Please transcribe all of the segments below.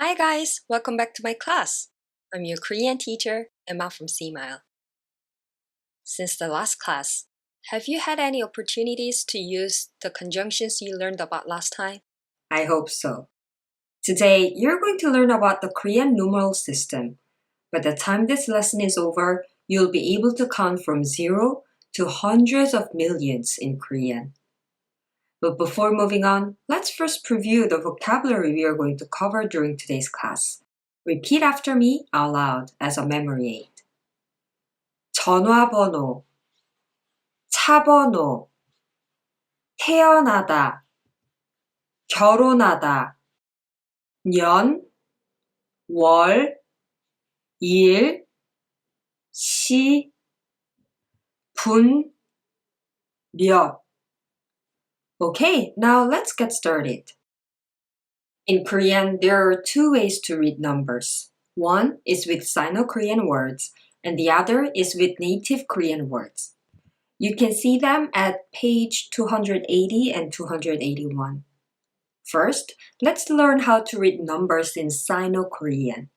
Hi guys, welcome back to my class. I'm your Korean teacher, Emma from SEEMILE. Since the last class, have you had any opportunities to use the conjunctions you learned about last time? I hope so. Today, you're going to learn about the Korean numeral system. By the time this lesson is over, you'll be able to count from 0 to hundreds of millions in Korean. But before moving on, let's first preview the vocabulary we are going to cover during today's class. Repeat after me out loud as a memory aid. 전화번호, 차번호, 태어나다, 결혼하다, 년, 월, 일, 시, 분, 몇. Okay, now let's get started. In Korean, there are two ways to read numbers. One is with Sino-Korean words, and the other is with native Korean words. You can see them at page 280 and 281. First, let's learn how to read numbers in Sino-Korean.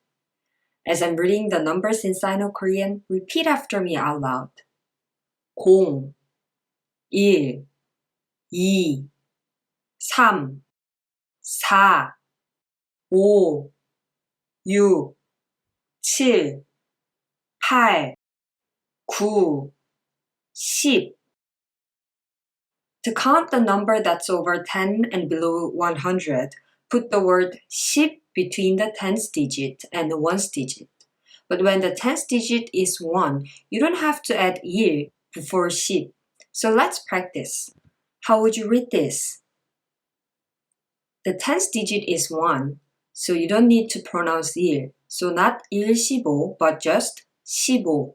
As I'm reading the numbers in Sino-Korean, repeat after me out loud. 0, 1, 2, 3, 4, 5, 6, 7, 8, 9, 10. To count the number that's over 10 and below 100, put the word 10 between the tens digit and the ones digit. But when the tens digit is 1, you don't have to add 1 before 10. So let's practice. How would you read this? The tens digit is 1, so you don't need to pronounce 1. So not 15, but just 15.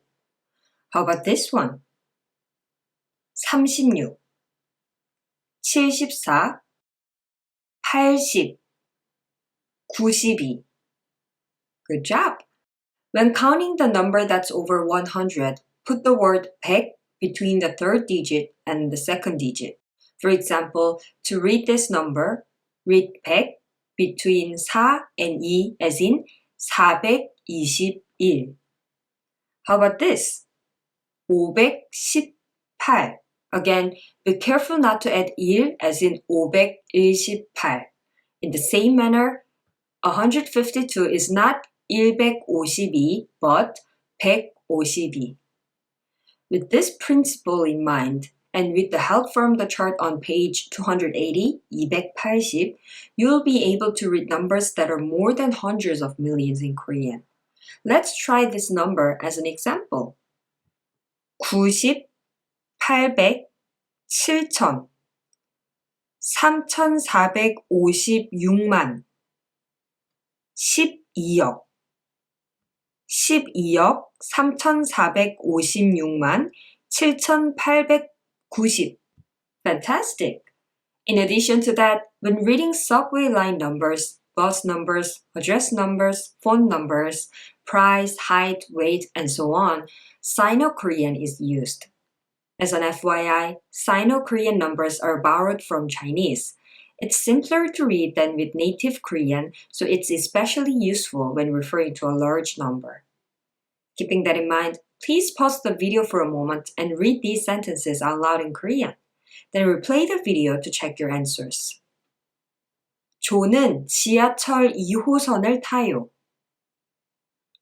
How about this one? 36, 74, 80, 92. Good job! When counting the number that's over 100, put the word 100 between the third digit and the second digit. For example, to read this number, read 100 between 4 and 2 as in 421. How about this? 518. Again, be careful not to add 1 as in 518. In the same manner, 152 is not 152, but 152. With this principle in mind, and with the help from the chart on page 280, 280, you'll be able to read numbers that are more than hundreds of millions in Korean. Let's try this number as an example. 90, 800, 7000, 3456만, 12억, 12억 3456만 7890. Fantastic! In addition to that, when reading subway line numbers, bus numbers, address numbers, phone numbers, price, height, weight, and so on, Sino-Korean is used. As an FYI, Sino-Korean numbers are borrowed from Chinese. It's simpler to read than with native Korean, so it's especially useful when referring to a large number. Keeping that in mind, please pause the video for a moment and read these sentences out loud in Korean. Then replay the video to check your answers. 조는 지하철 2호선을 타요.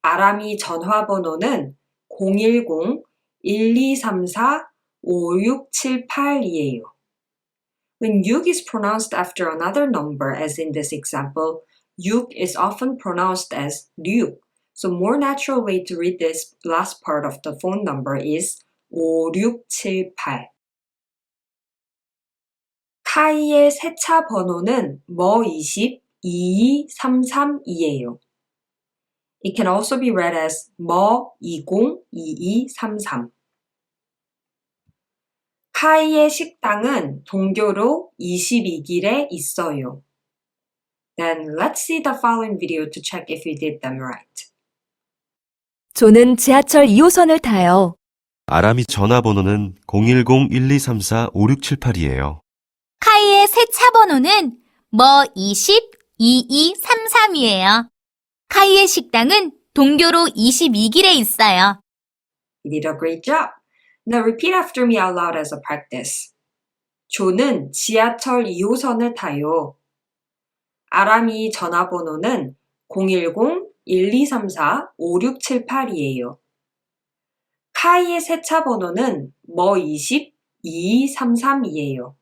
아람이 전화번호는 010-1234-5678이에요. When 6 is pronounced after another number, as in this example, 6 is often pronounced as 6. So more natural way to read this last part of the phone number is 5678. 카이의 세차 번호는 뭐20 2233이에요. It can also be read as 뭐20 2233. 카이의 식당은 동교로 22길에 있어요. Then let's see the following video to check if you did them right. 조는 지하철 2호선을 타요. 아람이 전화번호는 010-1234-5678이에요. 카이의 세차 번호는 뭐20 2233이에요. 카이의 식당은 동교로 22길에 있어요. You did a great job. Now repeat after me out loud as a practice. 조는 지하철 2호선을 타요. 아람이 전화번호는 010-1234-5678이에요. 카이의 세차 번호는 뭐20-2233이에요.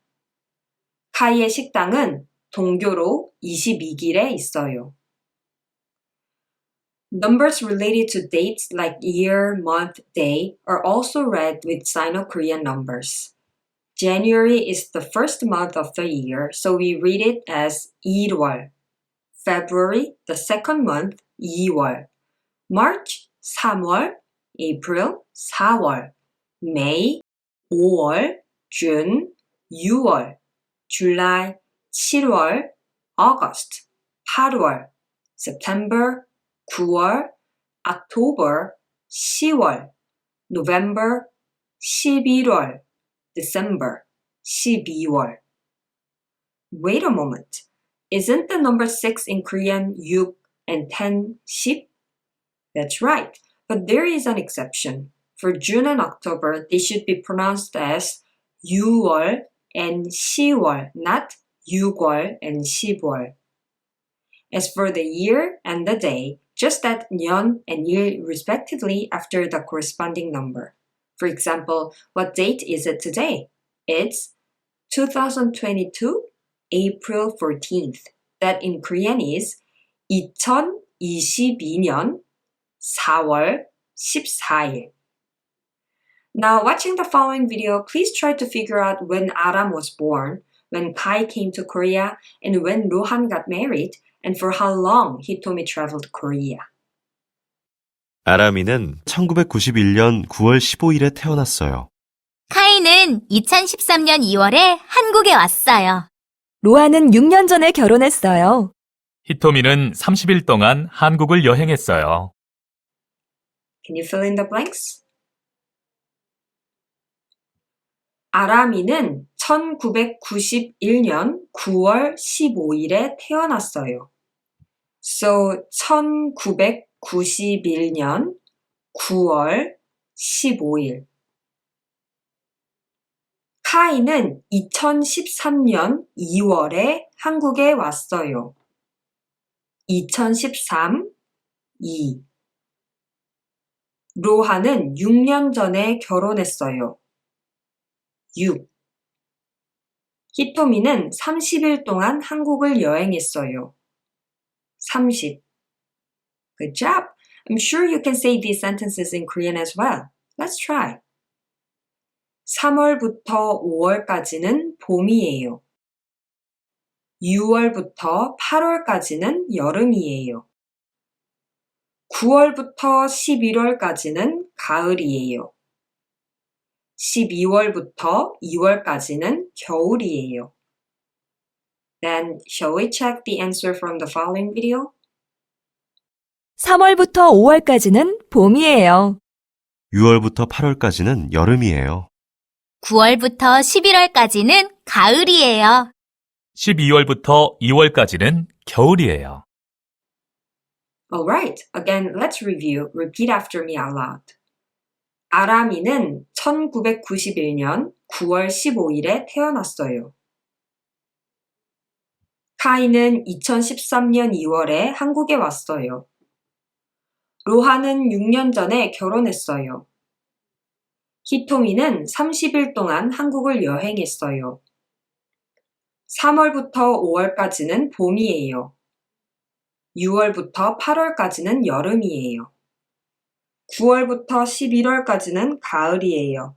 카이의 식당은 동교로 22길에 있어요. Numbers related to dates like year, month, day are also read with Sino-Korean numbers. January is the first month of the year, so we read it as 1월. February, the second month, 2월. March, 3월. April, 4월. May, 5월. June, 6월. July, 7월. August, 8월. September, 9월. October, 10월. November, 11월. December, 12월. Wait a moment. Isn't the number 6 in Korean 6 and 10 10? That's right, but there is an exception. For June and October, they should be pronounced as 6월 and 10월, not 6월 and 10월. As for the year and the day, just add 년 and 일 respectively after the corresponding number. For example, what date is it today? It's 2022, April 14th. That in Korean is 2022년 4월 14일. Now, watching the following video, please try to figure out when Aram was born, when Kai came to Korea, and when Rohan got married, and for how long Hitomi traveled to Korea. 아람이는 1991년 9월 15일에 태어났어요. 카이는 2013년 2월에 한국에 왔어요. 로아는 6년 전에 결혼했어요. 히토미는 30일 동안 한국을 여행했어요. Can you fill in the blanks? 아람이는 1991년 9월 15일에 태어났어요. So 1991년 9월 15일. 카이는 2013년 2월에 한국에 왔어요. 2013, 2. 로하는 6년 전에 결혼했어요. 6. 히토미는 30일 동안 한국을 여행했어요. 30. Good job. I'm sure you can say these sentences in Korean as well. Let's try. 3월부터 5월까지는 봄이에요. 6월부터 8월까지는 여름이에요. 9월부터 11월까지는 가을이에요. 12월부터 2월까지는 겨울이에요. Then, shall we check the answer from the following video? 3월부터 5월까지는 봄이에요. 6월부터 8월까지는 여름이에요. 9월부터 11월까지는 가을이에요. 12월부터 2월까지는 겨울이에요. Alright, again, let's review. Repeat after me out loud. 아람이는 1991년 9월 15일에 태어났어요. 카이는 2013년 2월에 한국에 왔어요. 로하는 6년 전에 결혼했어요. 히토미는 30일 동안 한국을 여행했어요. 3월부터 5월까지는 봄이에요. 6월부터 8월까지는 여름이에요. 9월부터 11월까지는 가을이에요.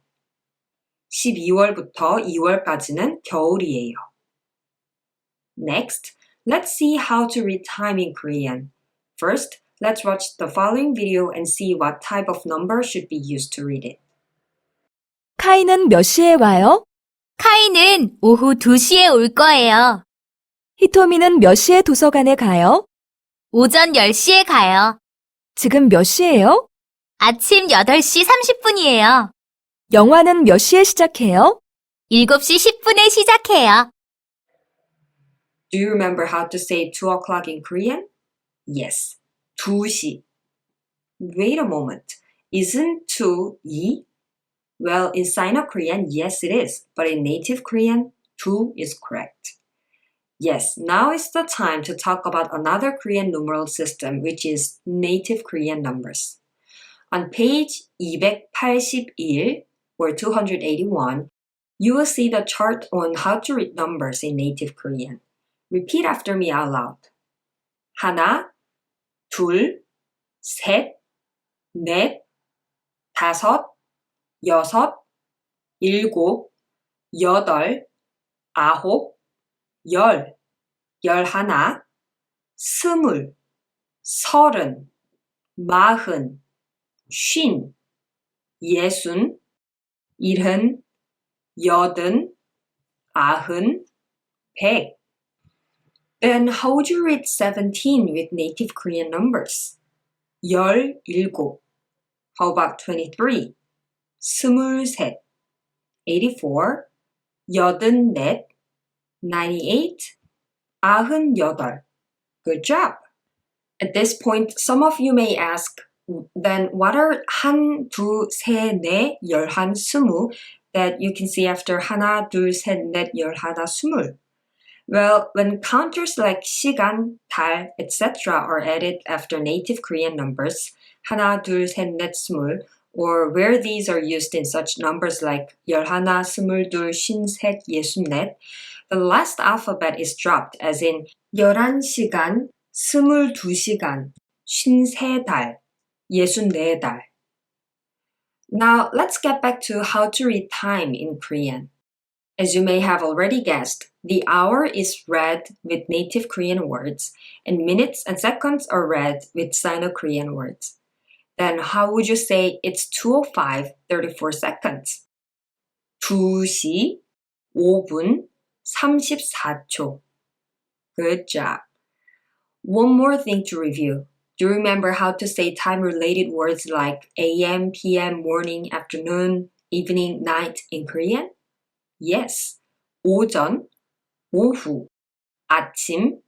12월부터 2월까지는 겨울이에요. Next, let's see how to read time in Korean. First, let's watch the following video and see what type of number should be used to read it. 카이는 몇 시에 와요? 카이는 오후 2시에 올 거예요. 히토미는 몇 시에 도서관에 가요? 오전 10시에 가요. 지금 몇 시예요? 아침 8시 30분이에요. 영화는 몇 시에 시작해요? 7시 10분에 시작해요. Do you remember how to say 2 o'clock in Korean? Yes, 2시. Wait a moment. Isn't 2 이? Well, in Sino-Korean, yes it is. But in native Korean, 2 is correct. Yes, now is the time to talk about another Korean numeral system, which is native Korean numbers. On page 281 or 281, you will see the chart on how to read numbers in native Korean. Repeat after me out loud. 하나, 둘, 셋, 넷, 다섯, 여섯, 일곱, 여덟, 아홉, 열, 열하나, 스물, 서른, 마흔, 쉰, 예순, 일흔, 여든, 아흔, 백. Then how would you read 17 with native Korean numbers? 17. How about 23? 23. 84. 84. 98. 98. Good job. At this point, some of you may ask, then what are 한, 두, 세, 네, 열한, 스무 that you can see after 하나, 둘, 셋, 넷, 열하나, 스물? Well, when counters like 시간, 달, etc. are added after native Korean numbers, 하나, 둘, 셋, 넷, 스물, or where these are used in such numbers like 열하나, 스물둘, 쉰셋, 예순넷, the last alphabet is dropped as in 11시간, 22시간, 53달, 64달. Now, let's get back to how to read time in Korean. As you may have already guessed, the hour is read with native Korean words, and minutes and seconds are read with Sino-Korean words. Then how would you say it's 2:05, 34 seconds? 2시, 5분, 34초. Good job. One more thing to review. Do you remember how to say time-related words like AM, PM, morning, afternoon, evening, night in Korean? Yes. 오전, 오후, 아침,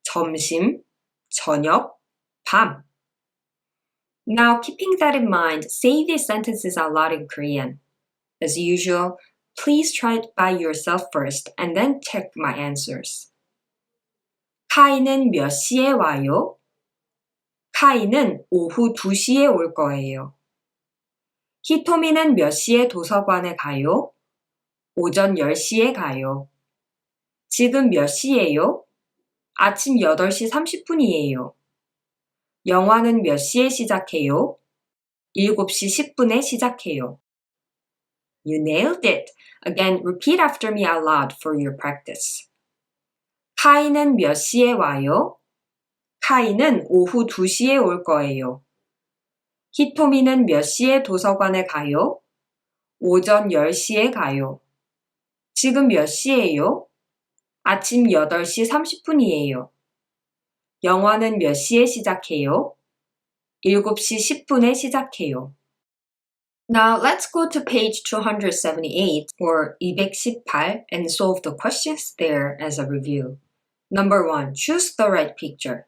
점심, 저녁, 밤. Now, keeping that in mind, say these sentences out loud in Korean. As usual, please try it by yourself first and then check my answers. 카이는 몇 시에 와요? 카이는 오후 2시에 올 거예요. 히토미는 몇 시에 도서관에 가요? 오전 10시에 가요. 지금 몇 시예요? 아침 8시 30분이에요. 영화는 몇 시에 시작해요? 7시 10분에 시작해요. You nailed it! Again, repeat after me out loud for your practice. 카이는 몇 시에 와요? 카이는 오후 2시에 올 거예요. 히토미는 몇 시에 도서관에 가요? 오전 10시에 가요. 지금 몇 시예요? 아침 8시 30분이에요. 영화는 몇 시에 시작해요? 7시 10분에 시작해요. Now let's go to page 278 or 218 and solve the questions there as a review. Number 1. Choose the right picture.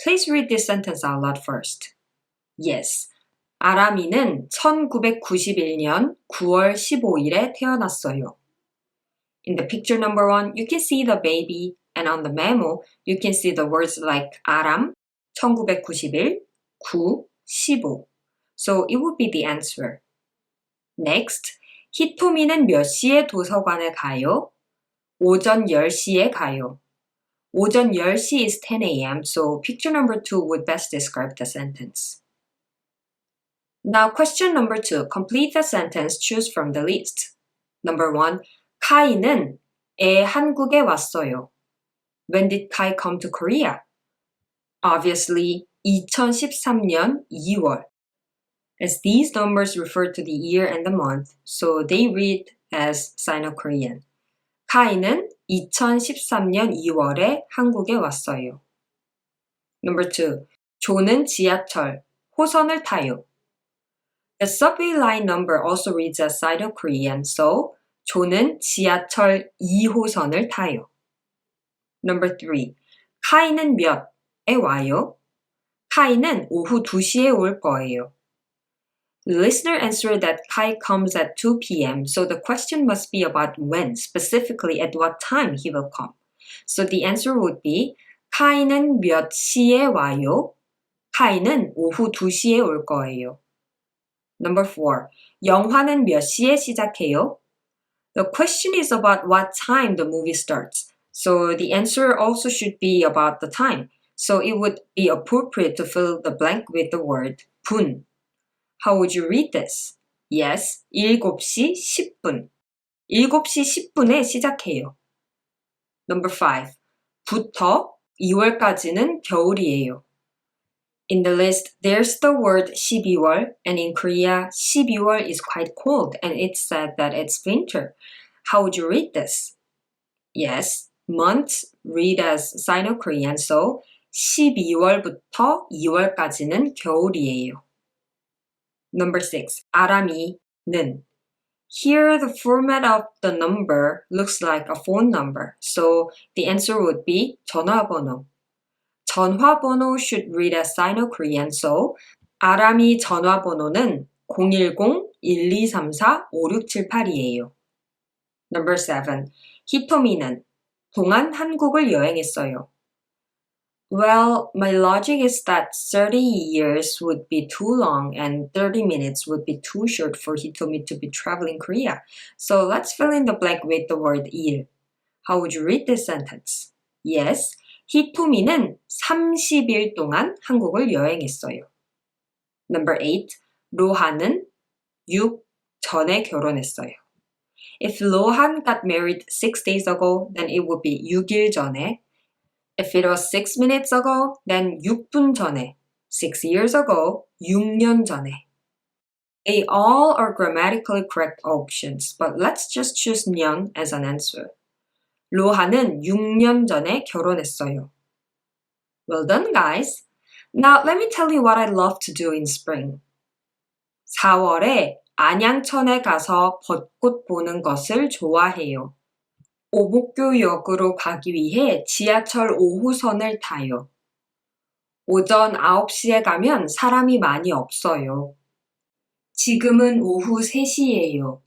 Please read this sentence out loud first. Yes. 아람이는 1991년 9월 15일에 태어났어요. In the picture number 1, you can see the baby, and on the memo, you can see the words like 아람, 1991, 9, 15. So it would be the answer. Next, 히토미는 몇 시에 도서관에 가요? 오전 10시에 가요. 오전 10시 is 10 a.m., so picture number 2 would best describe the sentence. Now, question number 2. Complete the sentence, choose from the list. Number 1. 카이는 한국에 왔어요. When did Kai come to Korea? Obviously, 2013년 2월. As these numbers refer to the year and the month, so they read as Sino-Korean. 카이는 2013년 2월에 한국에 왔어요. Number 2. 조는 지하철, 호선을 타요. The subway line number also reads as Sino-Korean, so 조는 지하철 2호선을 타요. Number 3. 카이는 몇에 와요? 카이는 오후 2시에 올 거예요. The listener answered that Kai comes at 2 p.m., so the question must be about when, specifically at what time he will come. So the answer would be 카이는 몇 시에 와요? 카이는 오후 2시에 올 거예요. Number 4. 영화는 몇 시에 시작해요? The question is about what time the movie starts. So the answer also should be about the time. So it would be appropriate to fill the blank with the word 분. How would you read this? Yes, 7시 10분. 7시 10분에 시작해요. Number 5. 부터 2월까지는 겨울이에요. In the list, there's the word 12월, and in Korea, 12월 is quite cold, and it's said that it's winter. How would you read this? Yes, months read as Sino-Korean, so 12월부터 2월까지는 겨울이에요. Number 6. 아람이는. Here, the format of the number looks like a phone number, so the answer would be 전화번호. 전화번호 should read as Sino-Korean, so 아람이 전화번호는 010-1234-5678이에요. Number 7. 히토미는 동안 한국을 여행했어요. Well, my logic is that 30 years would be too long and 30 minutes would be too short for Hitomi to be traveling Korea. So let's fill in the blank with the word 일. How would you read this sentence? Yes, 히토미는 30일 동안 한국을 여행했어요. Number 8. 로한은 6 전에 결혼했어요. If Lohan got married 6 days ago, then it would be 6일 전에. If it was 6 minutes ago, then 6분 전에. 6 years ago, 6년 전에. They all are grammatically correct options, but let's just choose 년 as an answer. 로하는 6년 전에 결혼했어요. Well done, guys. Now let me tell you what I love to do in spring. 4월에 안양천에 가서 벚꽃 보는 것을 좋아해요. 오목교역으로 가기 위해 지하철 5호선을 타요. 오전 9시에 가면 사람이 많이 없어요. 지금은 오후 3시예요.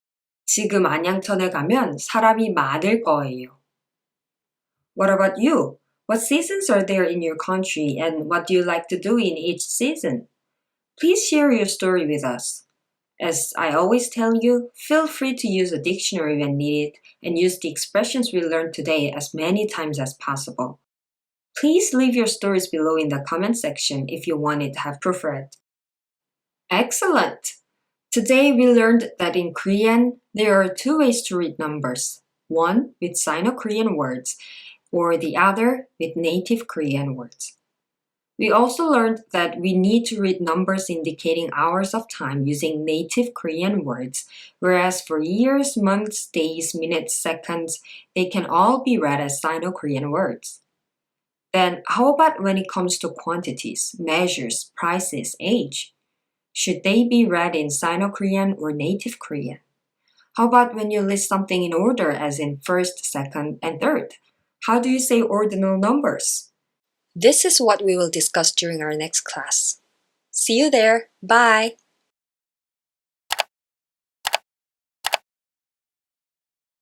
지금 안양천에 가면 사람이 많을 거예요. What about you? What seasons are there in your country and what do you like to do in each season? Please share your story with us. As I always tell you, feel free to use a dictionary when needed and use the expressions we learned today as many times as possible. Please leave your stories below in the comment section if you want it to have proofread. Excellent! Today we learned that in Korean, there are 2 ways to read numbers. One with Sino-Korean words, or the other with native Korean words. We also learned that we need to read numbers indicating hours of time using native Korean words, whereas for years, months, days, minutes, seconds, they can all be read as Sino-Korean words. Then how about when it comes to quantities, measures, prices, age? Should they be read in Sino-Korean or native Korean? How about when you list something in order as in first, second, and third? How do you say ordinal numbers? This is what we will discuss during our next class. See you there. Bye!